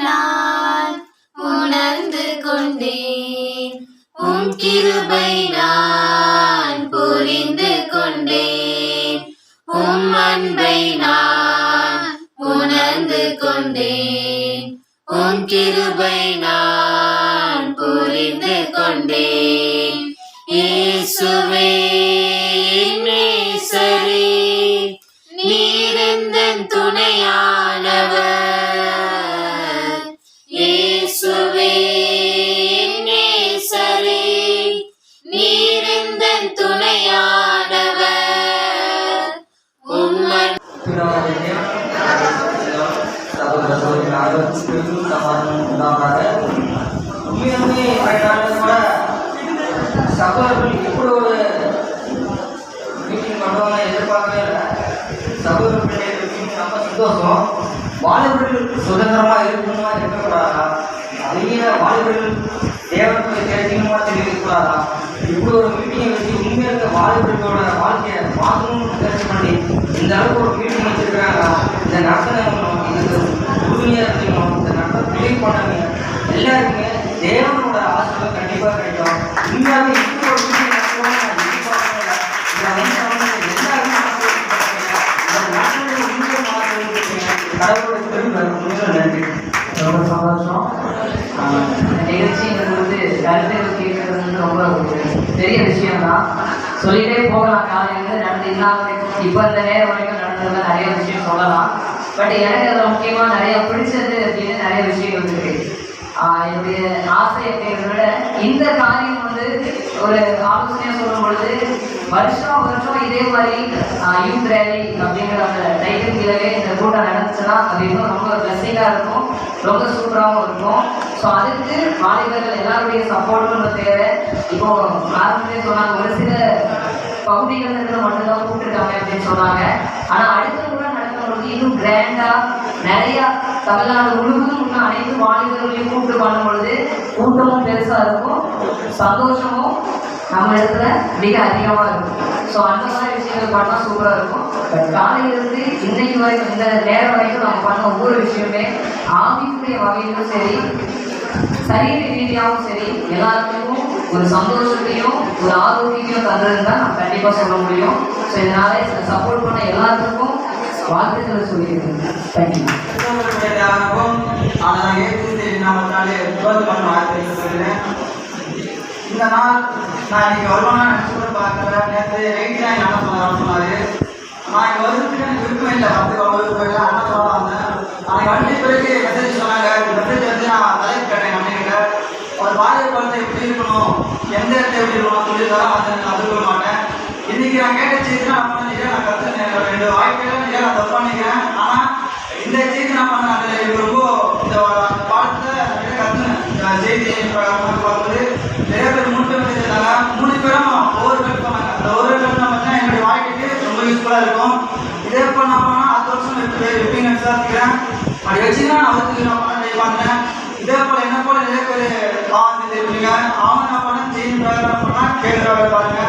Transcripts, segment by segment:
நான் உணர்ந்து கொண்டேன், உம் கிருபை நான் புரிந்து கொண்டேன், உம் அன்பை நான் உணர்ந்து கொண்டேன், உம் கிருபை நான் புரிந்து கொண்டேன். இயேசுவே நேசரே, நீர் எந்தன் துணையானவர். இயேசுவே நேசரே, நீர் எந்தன் துணையானவர். உம்மன் சகோதரர்கள் இப்படி ஒரு மீட்டிங் பண்ணுவாங்க எதிர்பார்க்கவே இல்லை. சகோதரர்களுடைய மீட்டிங் ரொம்ப சந்தோஷம். வாலிபர்களுக்கு சுதந்திரமா இருக்கணுமா இருக்கக்கூடாதா, அதிக வாலிபர்கள் தேவனுக்கு தெரிஞ்சுக்கணுமா தெரிவிக்கக்கூடாதா, இப்படி ஒரு மீட்டிங்கை வச்சு உண்மையாக வாலிபர்களோட வாழ்க்கையை பார்க்கணும்னு முயற்சி பண்ணி இந்த அளவுக்கு ஒரு மீட்டிங் வச்சிருக்கிறாங்க. இந்த நடத்தனை இதுக்கு உறுதியாக இருக்கணும், இந்த நடத்த தெளிவு பண்ணாங்க எல்லாருக்குமே தேவனோட ஆசீர்வாதம் கண்டிப்பாக கிடைக்கும். உண்மையாக இப்படி ஒரு மீட்டிங் நடத்துவோம் நான் எதிர்பார்க்கவே இல்லை. கடவுளோட பெருமை நன்றி. ரொம்ப சந்தோஷம். நிகழ்ச்சிங்கிறது வந்து கருத்துகள் கேட்கறது வந்து ரொம்ப ஒரு பெரிய விஷயம்தான். சொல்லிட்டே போகலாம். காலையிலேருந்து நடந்து இல்லாத இப்போ இந்த நேரம் வரைக்கும் நடந்ததுல நிறைய விஷயம் சொல்லலாம். பட் எனக்கு அதில் முக்கியமாக நிறைய பிடிச்சது அப்படின்னு நிறைய விஷயங்கள் இருக்கு. என்னுடைய ஆசை அப்படிங்கிறத விட இந்த காரியம் வந்து ஒரு ஆலோசனையாக சொல்லும் பொழுது வருஷம் இதே மாதிரி யூத் ரேலி அப்படிங்கிற அந்த டைட்டில் கீழே இந்த கூட்டம் நடந்துச்சுன்னா அது இன்னும் ரொம்ப பிளஸ்ஸிங்காக இருக்கும், ரொம்ப சூப்பராகவும் இருக்கும். ஸோ அதுக்கு வாலிபர்கள் எல்லாருடைய சப்போர்ட்டும் தேவை. இப்போ ஆரம்பத்திலே சொன்னாங்க ஒரு சில பகுதிகள் மட்டும்தான் கூப்பிட்டுருக்காங்க அப்படின்னு சொன்னாங்க. ஆனால் அடுத்த முறை நடக்கும்போது இன்னும் கிராண்டாக நிறையா தமிழ்நாடு முழுவதும் உள்ள அனைத்து வாலிபர்களையும் கூப்பிட்டு பண்ணும் பொழுது கூட்டமும் பெருசாக இருக்கும், சந்தோஷமும் நம்ம இடத்துல மிக அதிகமாக இருக்கும். ஸோ அந்த மாதிரி விஷயங்கள் பண்ணால் சூப்பராக இருக்கும். பட் காலையிலிருந்து இன்னைக்கு வரைக்கும் இந்த நேரம் வரைக்கும் நம்ம பண்ண ஒவ்வொரு விஷயமே ஆவிக்குரிய வகையிலும் சரி சரீர ரீதியாகவும் சரி எல்லாத்துக்கும் ஒரு சந்தோஷத்தையும் ஒரு ஆரோக்கியத்தையும் தந்ததுன்னு தான் நம்ம கண்டிப்பாக சொல்ல முடியும். ஸோ இதனால சப்போர்ட் பண்ண எல்லாத்துக்கும் வாழ்த்துக்களை சொல்லியிருக்கேன். தேங்க்யூ. இந்த நாள் நான் இன்னைக்கு வருவானா நினச்சி கூட பார்க்கல. நேற்று நைட்டு தான் எங்கள் அண்ணன் சொன்னார். நான் இங்கே வருவதுக்கு எனக்கு விருப்பம் இல்லை, பத்துக்கு விருப்பம் இல்லை. அண்ணன் சொல்ல வந்தேன். நாளைக்கு வண்டி பிறகு மெசேஜ் சொன்னாங்க. மெசேஜ் வந்து நான் தலைப்பு கேட்டேன் அண்ணன்கிட்ட. ஒரு வாலிப குழந்தை எப்படி இருக்கணும், எந்த இடத்துல எப்படி இருக்கணும் சொல்லியிருந்தாலும் அதை நான் கற்றுக்க மாட்டேன். இன்றைக்கி நான் கேட்ட செய்தி நான் பண்ணிக்கிறேன், நான் கற்றுனேன். 2 வாழ்க்கையில் நிறையா நான் தப்பு பண்ணிக்கிறேன். ஆனால் இந்த செய்தி நான் பண்ணேன். அதில் எனக்கு ரொம்ப இந்த பாடத்தில் நிறைய கற்றுனேன். செய்தி பார்க்கும்போது நிறைய பேர் 3 பேர் செஞ்சிருந்தாங்க. 3 பேரும் ஒவ்வொரு பேர் பண்ணாங்க. அந்த ஒவ்வொரு பேர் பார்த்தீங்கன்னா என்னுடைய வாழ்க்கைக்கு ரொம்ப யூஸ்ஃபுல்லாக இருக்கும். இதே போல் நான் போனால் 10 வருஷம் எப்படின்னு விசாரிக்கிறேன். அப்படி வச்சுன்னா நான் வந்து நான் பண்ண ட்ரை பண்ணுறேன். இதே போல் என்ன போல் நிறைய பேர் ஆவணம் தெரிவிங்க. ஆவணம் நான் பண்ண செய்தி பிரகாரம் பண்ணால் கேட்குற பாருங்க.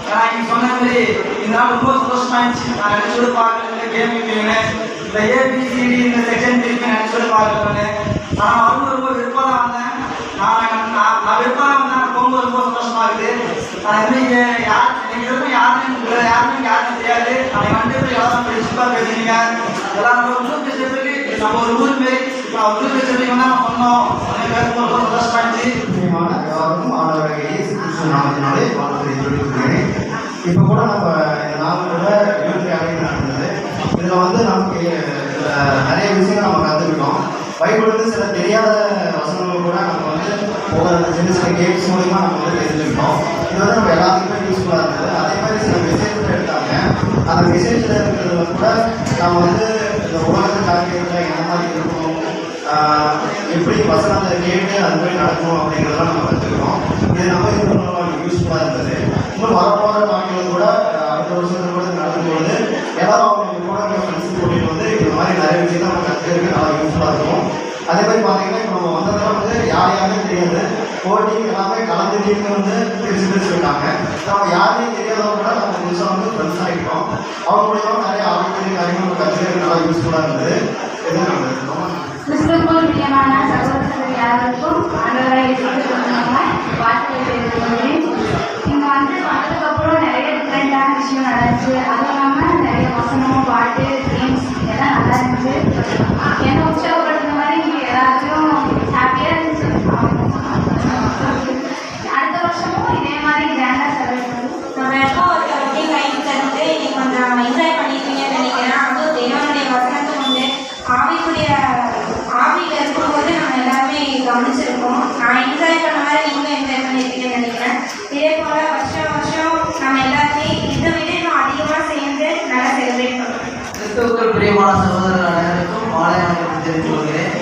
நான் இன்னைக்கு சொன்ன மாதிரி இந்த நாள் ரொம்ப சந்தோஷமாகிடுச்சு. நான் நினச்சோடு பார்க்கல கேம் மீட்டிங்னு இந்த ஏபிசிடி இந்த செக்ஷன் திருப்பி நினச்சோடு பார்க்கலன்னு. நான் அவங்க ரொம்ப விருப்பமாக வந்தேன். நான் விருப்பமாக வந்தேன். நான் போகும்போது ரொம்ப சந்தோஷமாக இருக்குது. நான் இன்னைக்கு யாருமே தெரியாது. நான் வந்து எல்லாம் பிரின்சிப்பாக பேசுறீங்க. எல்லாம் நம்ம ஊர் பேசுறதுக்கு நம்ம ஒரு ஊர் மாரி இப்போ ஊர் பேசுறதுக்கு தான் நம்ம சொன்னோம். பேசும்போது ரொம்ப சந்தோஷமாகிடுச்சு. எல்லாருக்கும் ஆண்டவராகிய இயேசு கிறிஸ்து நாமத்தினாலே வாழ்த்துக்களை தெரிவித்துக்கிறேன். இப்போ கூட நம்ம நாமளோட யூத் ரேலி நடந்தது. இதில் வந்து நமக்கு நிறைய விஷயங்கள் நம்ம கற்றுக்கிட்டோம். பைபிள் சில தெரியாத வசனங்கள் கூட நம்ம வந்து ஒவ்வொரு சின்ன சின்ன கேம்ஸ் மூலிமா நம்ம வந்து தெரிஞ்சுக்கிட்டோம். இது வந்து நம்ம எல்லாத்துக்குமே யூஸ்ஃபுல்லாக இருந்தது. அதே மாதிரி சில மெசேஜ் எடுத்தாங்க. அந்த மெசேஜில் இருக்கிறது கூட நம்ம வந்து இந்த உலகத்து காரியத்தில் என்ன மாதிரி இருக்கணும், எப்படி வசனத்தை கேட்டு அது மாதிரி நடக்கணும் அப்படிங்கிறதெல்லாம் நம்ம கற்றுக்கிறோம். இது நம்ம இது யூஸ்ஃபுல்லாக இருந்தது. இன்னும் வரப்போகிற நாட்கள் கூட அடுத்த வருஷத்துல கூட நடக்கும்பொழுது எல்லாரும் அவங்க கூட ஃப்ரெண்ட்ஸ் கூட்டிகிட்டு வந்து இந்த மாதிரி நிறைய விஷயத்தை நம்ம கற்றுக்கிறதுக்கு நல்லா யூஸ்ஃபுல்லாக இருக்கும். அதே மாதிரி பார்த்தீங்கன்னா இப்போ நம்ம வந்ததெல்லாம் வந்து யாருமே தெரியாது, போட்டி எல்லாமே கலந்துட்டு வந்து பிரிச்சு இருக்காங்க. நம்ம யாருமே தெரியாதவங்க கூட நம்ம புதுசாக வந்து ஃப்ரெண்ட்ஸ் ஆகிட்டோம். அவங்க மூலியமாக நிறைய ஆரோக்கிய காரியங்கள் நம்ம கற்றுக்கிறதுக்கு நல்லா யூஸ்ஃபுல்லாக இருந்தது. எதுவும் நம்ம பிரியமான சகோதரர்கள் யாருக்கும் ஆண்டவராக வாழ்த்துக்கள் தெரிவித்துள்ளேன். இங்கே வந்ததுக்கப்புறம் நிறைய டிஃப்ரெண்டான விஷயம் நடந்துச்சு. அதுவும் இல்லாமல் நிறைய வசனம், பாட்டு, கேம்ஸ் எல்லாம் நல்லா இருந்துச்சு. என்னை உற்சாகப்படுத்துற மாதிரி இங்கே எல்லாத்தையும் ஹாப்பியாக இருந்துச்சு. அடுத்த வருஷமும் இதே மாதிரி கிராண்டாக செலிப்ரேட் பண்ணி நம்ம எப்போ ஒருத்தவங்க கைது தந்து கொஞ்சம் என்ஜாய் பண்ணியிருக்கீங்கன்னு நினைக்கிறேன். அதுவும் தேவனுடைய வசனத்தை ஆவியில் இருக்கும்போது நம்ம எல்லாருமே கவனிச்சிருக்கோம். நான் என்ஜாய் பண்ண மாதிரி நீங்களும் என்ஜாய் பண்ணியிருக்கீங்கன்னு நினைக்கிறேன். இதே போல் வருஷம் வருஷம் நம்ம எல்லாருமே இதை விட இன்னும் அதிகமாக சேர்ந்து நல்லா செலிப்ரேட் பண்ணுவோம். கிறிஸ்துவுக்குள் பிரியமான சகோதரர்கள் அனைவருக்கும் மாலை வணக்கம் தெரிவித்துக் கொள்கிறேன்.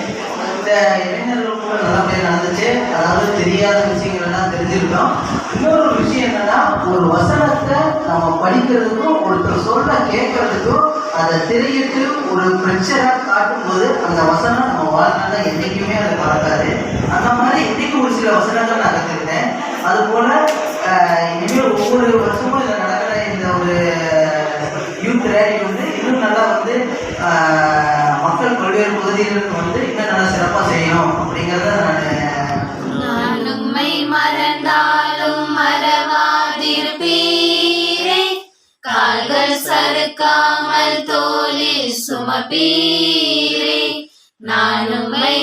இந்த இளைஞர்களுக்குள்ள நல்லபடியாக நடந்துச்சு. அதாவது தெரியாத விஷயங்கள் எல்லாம் தெரிஞ்சிருக்கோம். இன்னொரு விஷயம் என்னன்னா, ஒரு வசனத்தை நம்ம படிக்கிறதுக்கும் ஒருத்தர் சொல்ல கேட்கறதுக்கும் அதை தெரியிட்டு ஒரு பிரச்சனை காட்டும்போது அந்த வசனம் நம்ம வாழ்நாள் என்றைக்குமே அதை மறக்காது. அந்த மாதிரி இன்னைக்கு ஒரு சில வசனங்கள் நான் கற்றுக்கிட்டேன். அதுபோல இனிமேல் ஒவ்வொரு வருஷமும் இதில் நடக்கிற இந்த ஒரு யூத் ரேலி இன்னும் நல்லா மக்கள் பல்வேறு பகுதிகளுக்கு இன்னும் நல்லா சிறப்பாக செய்யணும் அப்படிங்கிறத நான் உம்மை மறந்தாலும் மறவாதிருப்பீரே, கால்கள் சறுக்காமல் தோளில் சுமப்பீரே. நான் உம்மை